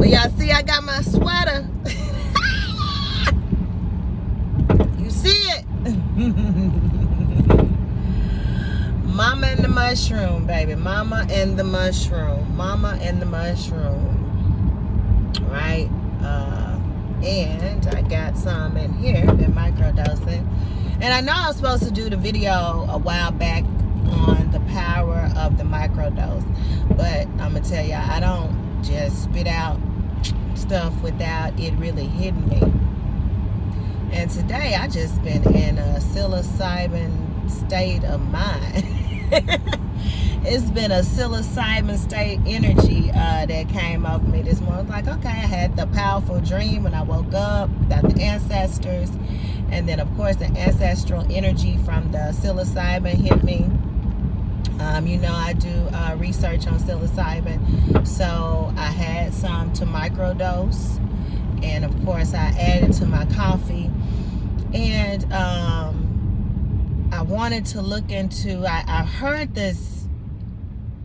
y'all see I got my sweater? You see it? Mama and the mushroom, baby. Mama and the mushroom. Mama and the mushroom. Right? And I got some in here, been microdosing. And I know I was supposed to do the video a while back on the power of the microdose. But I'm going to tell y'all, I don't just spit out stuff without it really hitting me. And today I just been in a psilocybin state of mind. It's been a psilocybin state energy that came over me this morning. I was like, okay, I had the powerful dream when I woke up about the ancestors. And then, of course, the ancestral energy from the psilocybin hit me. You know, I do research on psilocybin. So I had some to microdose. And, of course, I added to my coffee. And I wanted to look into, I heard the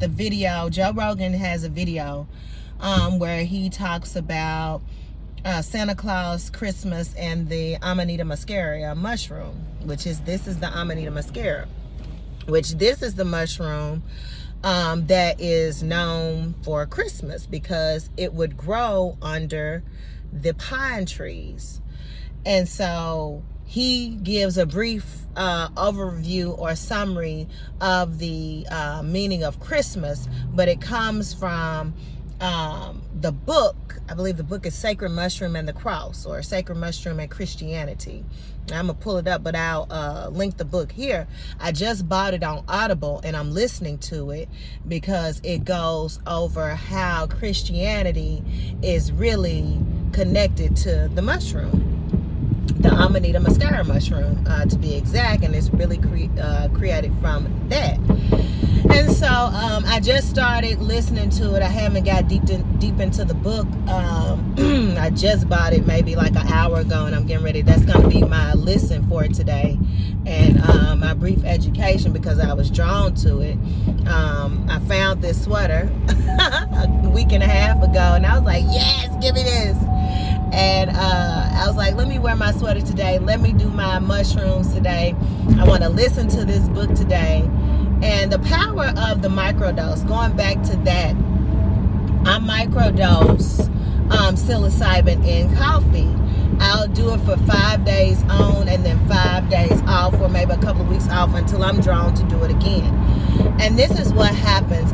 video, Joe Rogan has a video where he talks about Santa Claus, Christmas, and the Amanita muscaria mushroom, this is the Amanita muscaria, this is the mushroom that is known for Christmas because it would grow under the pine trees. And so he gives a brief overview or summary of the meaning of Christmas, but it comes from the book. I believe the book is Sacred Mushroom and the Cross, or Sacred Mushroom and Christianity. I'm going to pull it up, but I'll link the book here. I just bought it on Audible, and I'm listening to it because it goes over how Christianity is really connected to the mushroom. The Amanita muscaria mushroom, to be exact, and it's really created from that. And so I just started listening to it. I haven't got deep into the book. I just bought it maybe like an hour ago, and I'm getting ready. That's going to be my listen for it today, and my brief education because I was drawn to it. I found this sweater a week and a half ago, and I was like, yes, give me this. And I was like, let me wear my sweater today. Let me do my mushrooms today. I want to listen to this book today. And the power of the microdose, going back to that, I microdose psilocybin in coffee. I'll do it for 5 days on and then 5 days off, or maybe a couple of weeks off until I'm drawn to do it again. And this is what happens.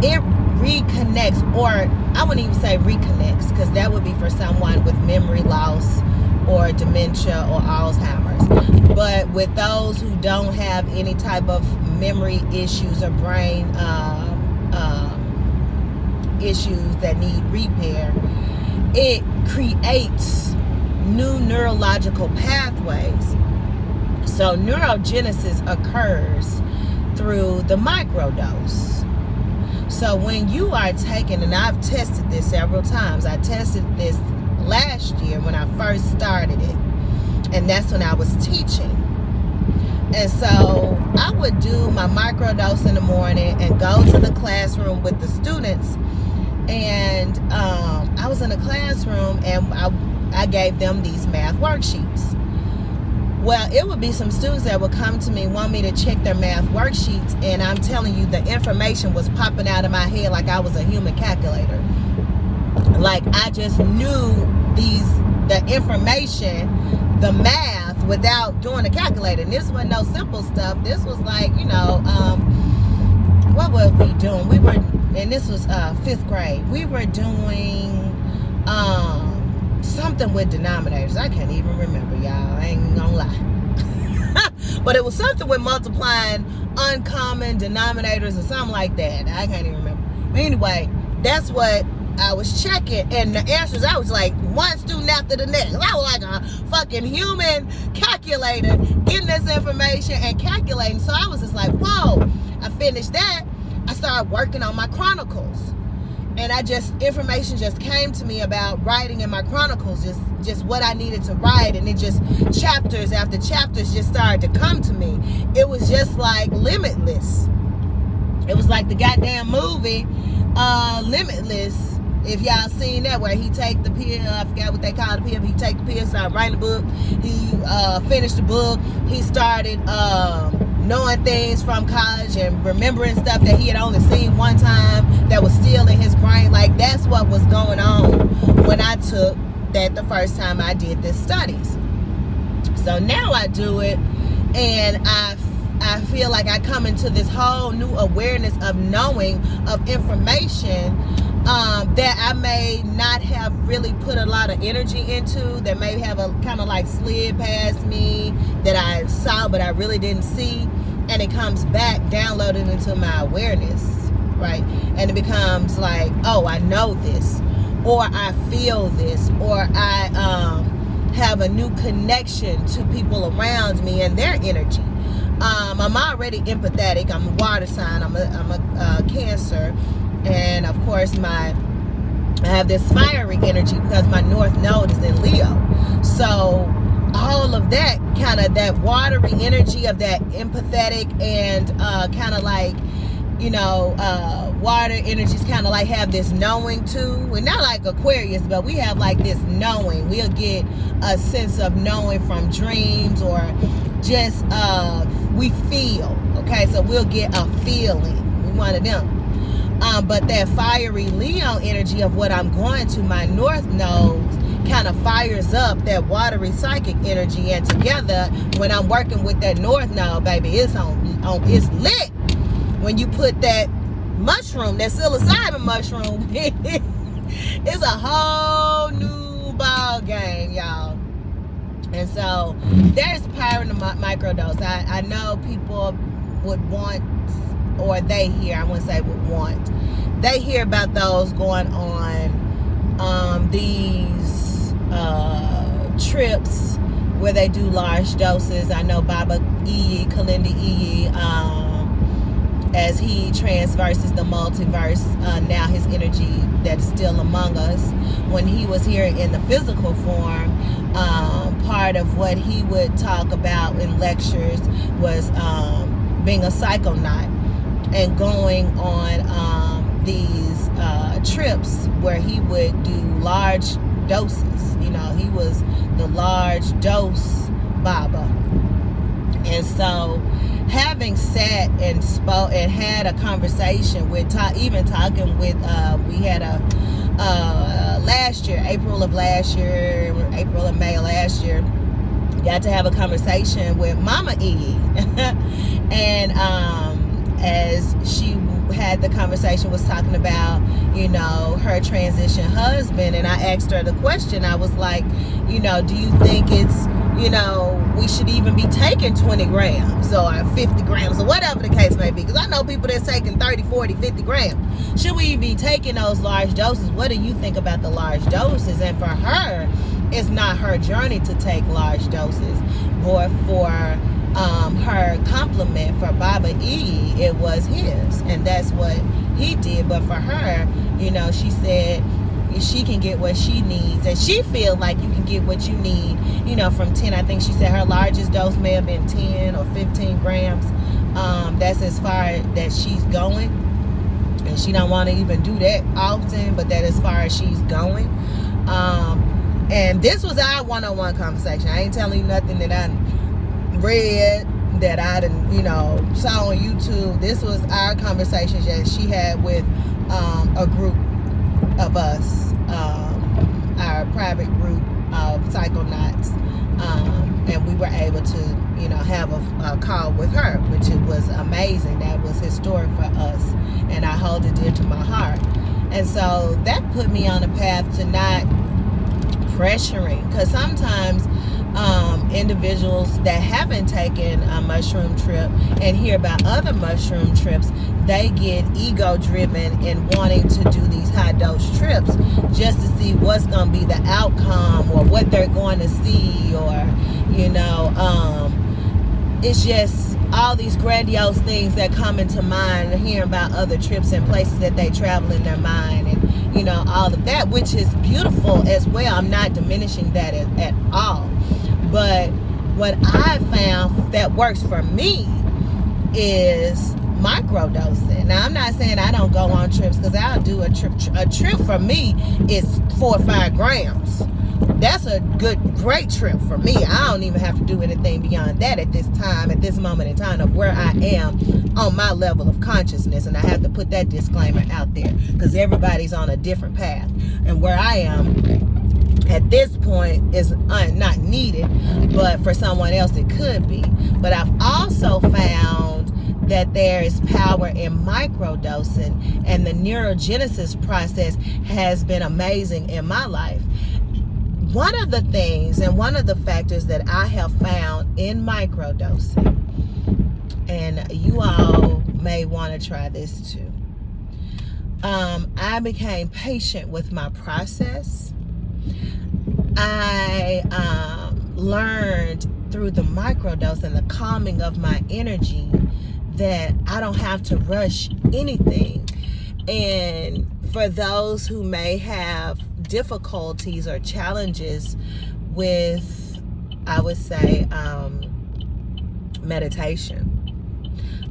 It reconnects, or I wouldn't even say reconnects, because that would be for someone with memory loss or dementia or Alzheimer's. But with those who don't have any type of memory issues or brain issues that need repair, it creates new neurological pathways. So neurogenesis occurs through the microdose. So when you are taking, and I've tested this several times, I tested this last year when I first started it, and that's when I was teaching. And so I would do my microdose in the morning and go to the classroom with the students. And I was in a classroom, and I gave them these math worksheets. Well, it would be some students that would come to me, want me to check their math worksheets, and I'm telling you, the information was popping out of my head like I was a human calculator. Like I just knew the information, the math, without doing a calculator. And this wasn't no simple stuff. This was like, you know, what were we doing? We were, and this was 5th grade. We were doing something with denominators. I can't even remember, y'all. I ain't gonna lie. But it was something with multiplying uncommon denominators or something like that. I can't even remember. But anyway, that's what I was checking. And the answers, I was like one student after the next. I was like a fucking human calculator getting this information and calculating. So I was just like, whoa. I finished that. I started working on my chronicles. And information just came to me about writing in my chronicles, just what I needed to write. And it just, chapters after chapters just started to come to me. It was just like limitless. It was like the goddamn movie, Limitless. If y'all seen that, where he take the pill, I forgot what they call the pill, but he take the pill, started writing the book. He finished the book. He started knowing things from college and remembering stuff that he had only seen one time that was still in his brain. Like, that's what was going on when I took that the first time I did this studies. So now I do it, and I feel like I come into this whole new awareness of knowing of information that I may not have really put a lot of energy into, that may have a kind of like slid past me, that I saw but I really didn't see, and it comes back downloaded into my awareness, right? And it becomes like, oh, I know this, or I feel this, or I have a new connection to people around me and their energy. I'm already empathetic. I'm a water sign. I'm a Cancer, and of course I have this fiery energy because my North Node is in Leo. So all of that kind of that watery energy of that empathetic and kind of like, you know, water energies kind of like have this knowing too. We're not like Aquarius, but we have like this knowing. We'll get a sense of knowing from dreams, or just we feel. Okay, so we'll get a feeling. We one of them. But that fiery Leo energy of what I'm going to, my North Node, kind of fires up that watery psychic energy, and together when I'm working with that North Node, baby, it's it's lit. When you put that mushroom, that psilocybin mushroom, it's a whole new ball game, y'all. And so there's power in the microdose. I know people would want, or they hear, I wouldn't say would want, they hear about those going on these trips where they do large doses. I know Baba Iyi, Kalindi Iyi, as he transverses the multiverse, now his energy that's still among us. When he was here in the physical form, part of what he would talk about in lectures was being a psychonaut and going on these trips where he would do large doses. You know, he was the large dose Baba. And so having sat and spoke and had a conversation with, even talking with, we had a last year, April and May of last year, got to have a conversation with Mama E. And as she had the conversation, was talking about, you know, her transition husband, and I asked her the question. I was like, you know, do you think it's, you know, we should even be taking 20 grams or 50 grams or whatever the case may be? Because I know people that's taking 30, 40, 50 grams. Should we be taking those large doses? What do you think about the large doses? And for her, it's not her journey to take large doses, but for her compliment for Baba E, it was his, and that's what he did. But for her, you know, she said she can get what she needs, and she feel like you can get what you need, you know, from 10. I think she said her largest dose may have been 10 or 15 grams. That's as far that she's going, and she don't want to even do that often, but that as far as she's going. And this was our one-on-one conversation. I ain't telling you nothing that I read, that I didn't, you know, saw on YouTube. This was our conversation that she had with a group of us, our private group of psychonauts, and we were able to, you know, have a call with her, which it was amazing. That was historic for us, and I hold it dear to my heart. And so that put me on a path to not pressuring, because sometimes individuals that haven't taken a mushroom trip and hear about other mushroom trips, they get ego driven in wanting to do these high dose trips just to see what's going to be the outcome, or what they're going to see, or, you know, it's just all these grandiose things that come into mind, and hearing about other trips and places that they travel in their mind, and, you know, all of that, which is beautiful as well. I'm not diminishing that at all. But what I found that works for me is microdosing. Now, I'm not saying I don't go on trips, because I'll do a trip. A trip for me is 4 or 5 grams. That's a great trip for me. I don't even have to do anything beyond that at this time, at this moment in time of where I am on my level of consciousness. And I have to put that disclaimer out there, because everybody's on a different path. And where I am at this point is not needed, but for someone else it could be. But I've also found that there is power in microdosing, and the neurogenesis process has been amazing in my life. One of the things and one of the factors that I have found in microdosing, and you all may want to try this too, I became patient with my process. I learned through the microdose and the calming of my energy that I don't have to rush anything. And for those who may have difficulties or challenges with, I would say, meditation,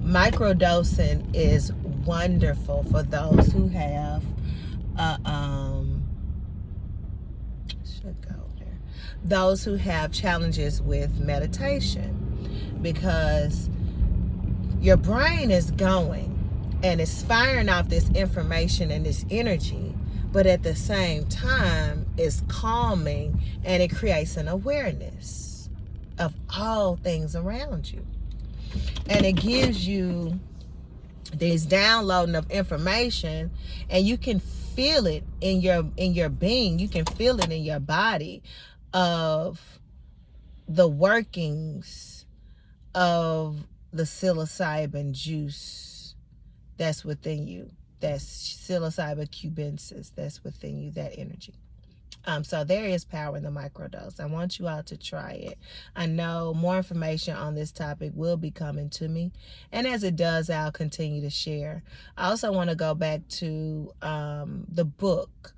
microdosing is wonderful for those who have those who have challenges with meditation, because your brain is going and it's firing off this information and this energy, but at the same time it's calming, and it creates an awareness of all things around you, and it gives you this downloading of information, and you can feel it in your being. You can feel it in your body of the workings of the psilocybin juice that's within you. That's psilocybin cubensis that's within you, that energy. So there is power in the microdose. I want you all to try it. I know more information on this topic will be coming to me, and as it does, I'll continue to share. I also want to go back to the book.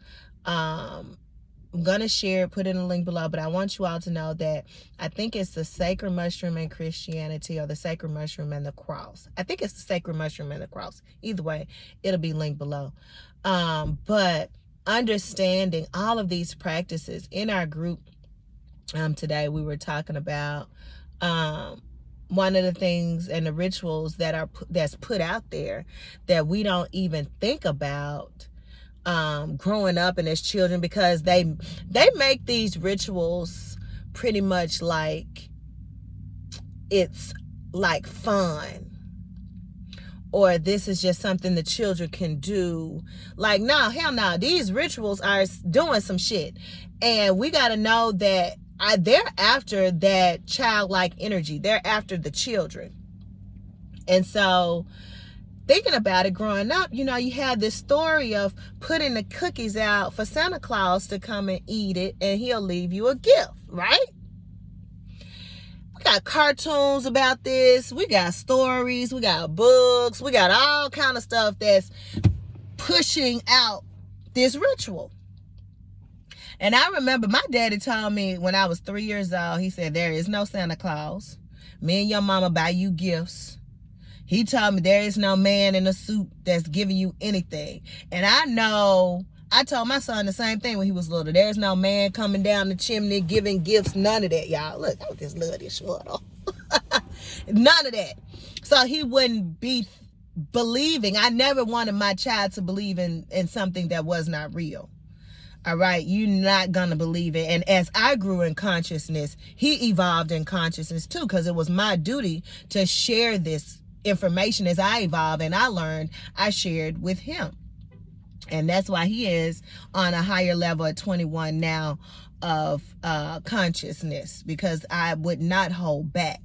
I'm going to share it, put it in the link below, but I want you all to know that I think it's the Sacred Mushroom and Christianity, or the Sacred Mushroom and the Cross. I think it's the Sacred Mushroom and the Cross. Either way, it'll be linked below. But understanding all of these practices in our group today, we were talking about one of the things and the rituals that's put out there that we don't even think about growing up and as children, because they make these rituals pretty much like it's like fun, or this is just something the children can do. Like, no, hell no, these rituals are doing some shit, and we got to know that they're after that childlike energy. They're after the children. And so thinking about it, growing up, you had this story of putting the cookies out for Santa Claus to come and eat it, and he'll leave you a gift, right? We got cartoons about this. We got stories. We got books. We got all kind of stuff that's pushing out this ritual. And I remember my daddy told me when I was 3 years old, he said, there is no Santa Claus. Me and your mama buy you gifts. He told me there is no man in a suit that's giving you anything. And I told my son the same thing when he was little. There's no man coming down the chimney giving gifts. None of that, y'all. Look, I just love this photo. None of that. So he wouldn't be believing. I never wanted my child to believe in something that was not real. All right, you're not going to believe it. And as I grew in consciousness, he evolved in consciousness too, because it was my duty to share this information. As I evolved and I learned, I shared with him. And that's why he is on a higher level at 21 now of consciousness, because I would not hold back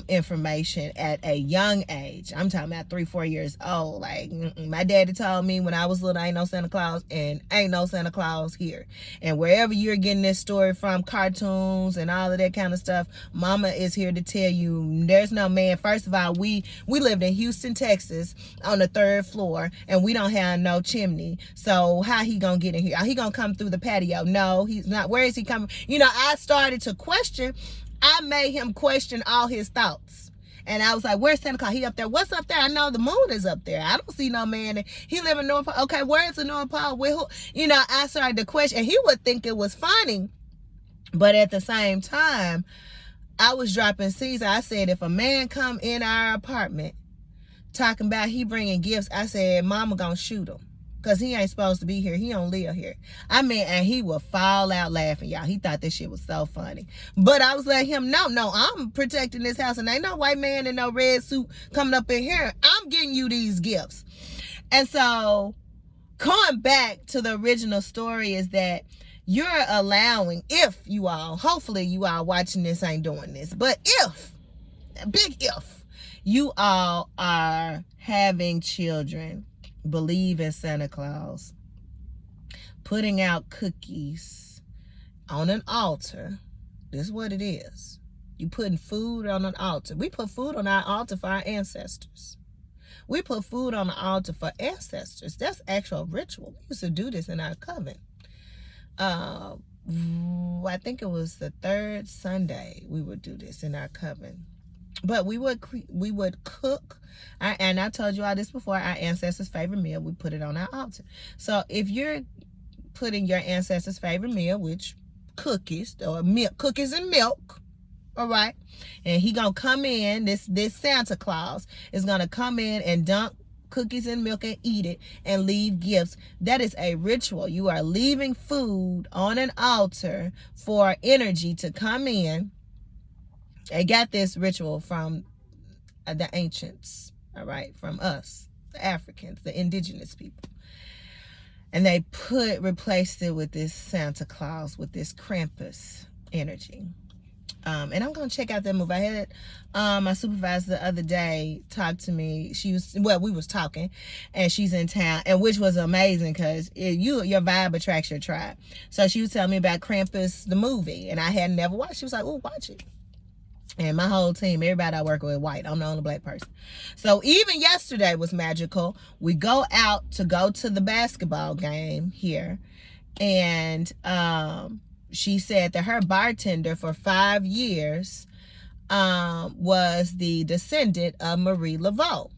information at a young age. I'm talking about 3-4 years old. Like, my daddy told me when I was little, ain't no Santa Claus, and ain't no Santa Claus here. And wherever you're getting this story from, cartoons and all of that kind of stuff, mama is here to tell you there's no man. First of all, we lived in Houston, Texas on the 3rd floor, and we don't have no chimney. So how he gonna get in here? He gonna come through the patio? No, he's not. Where is he coming? I started to question. I made him question all his thoughts. And I was like, where's Santa Claus? He up there. What's up there? I know the moon is up there. I don't see no man. He live in North Pole. Okay, where's the North Pole? With who? You know, I started to question. And he would think it was funny. But at the same time, I was dropping seeds. I said, if a man come in our apartment talking about he bringing gifts, I said, mama gonna shoot him. Because he ain't supposed to be here. He don't live here. I mean, and he would fall out laughing, y'all. He thought this shit was so funny. But I was letting him know, no, I'm protecting this house. And ain't no white man in no red suit coming up in here. I'm getting you these gifts. And so, going back to the original story is that you're allowing, if you all, hopefully you all watching this ain't doing this, but if, big if, you all are having children believe in Santa Claus, putting out cookies on an altar. This is what it is. You putting food on an altar. We put food on our altar for our ancestors. We put food on the altar for ancestors. That's actual ritual. We used to do this in our coven. I think it was the third Sunday we would do this in our coven. But we would cook, and I told you all this before, our ancestors' favorite meal, we put it on our altar. So if you're putting your ancestors' favorite meal, which cookies, or milk, cookies and milk, all right, and he gonna come in, this Santa Claus is gonna come in and dump cookies and milk and eat it and leave gifts. That is a ritual. You are leaving food on an altar for energy to come in. I got this ritual from the ancients, all right, from us, the Africans, the indigenous people. And they replaced it with this Santa Claus, with this Krampus energy. And I'm going to check out that movie. I had my supervisor the other day talk to me. We was talking, and she's in town, and which was amazing because your vibe attracts your tribe. So she was telling me about Krampus, the movie, and I had never watched. She was like, oh, watch it. And my whole team, everybody I work with, white. I'm the only black person. So even yesterday was magical. We go out to the basketball game here. And she said that her bartender for 5 years was the descendant of Marie Laveau.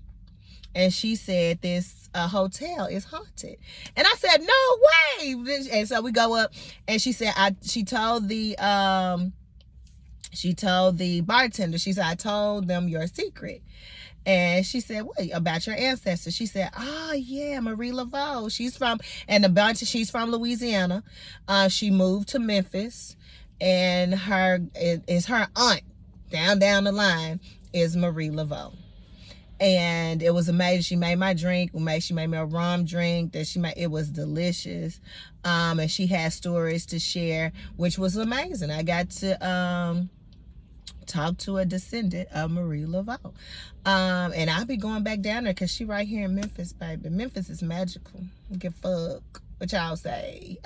And she said this hotel is haunted. And I said, no way. And so we go up, and she said, she told the bartender, she said, I told them your secret. And she said, what about your ancestors? She said, yeah, Marie Laveau. She's from Louisiana. She moved to Memphis, and her aunt down the line is Marie Laveau. And it was amazing. She made my drink. She made me a rum drink it was delicious. And she had stories to share, which was amazing. I got to talk to a descendant of Marie Laveau. And I'll be going back down there because she right here in Memphis, baby. Memphis is magical. Give fuck what y'all say.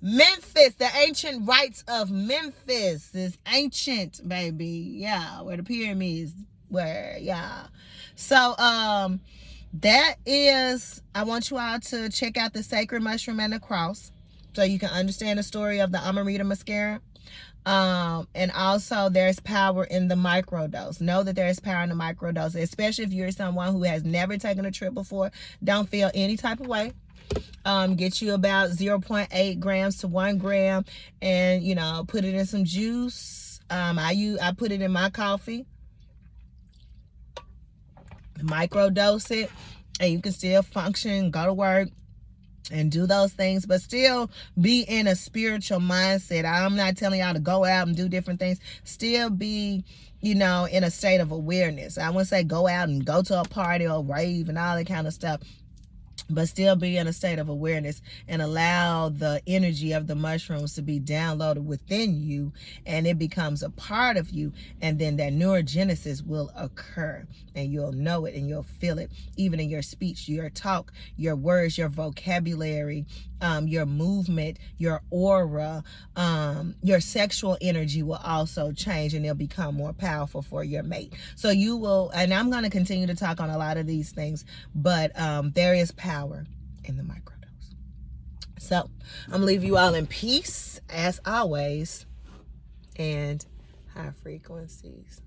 Memphis, the ancient rites of Memphis is ancient, baby. Yeah, where the pyramids were. Yeah. So that is, I want you all to check out the Sacred Mushroom and the Cross so you can understand the story of the Amarita Mascara. And also there's power in the microdose. Know that there is power in the microdose, especially if you're someone who has never taken a trip before. Don't feel any type of way. Get you about 0.8 grams to 1 gram, and put it in some juice. I put it in my coffee. Microdose it, and you can still function, go to work, and do those things, but still be in a spiritual mindset. I'm not telling y'all to go out and do different things. Still be, in a state of awareness. I wouldn't say go out and go to a party or rave and all that kind of stuff, but still be in a state of awareness and allow the energy of the mushrooms to be downloaded within you, and it becomes a part of you, and then that neurogenesis will occur, and you'll know it and you'll feel it, even in your speech, your talk, your words, your vocabulary, your movement, your aura, your sexual energy will also change, and it'll become more powerful for your mate. So you will, and I'm going to continue to talk on a lot of these things, but there is power in the microdose. So I'm gonna leave you all in peace as always, and high frequencies.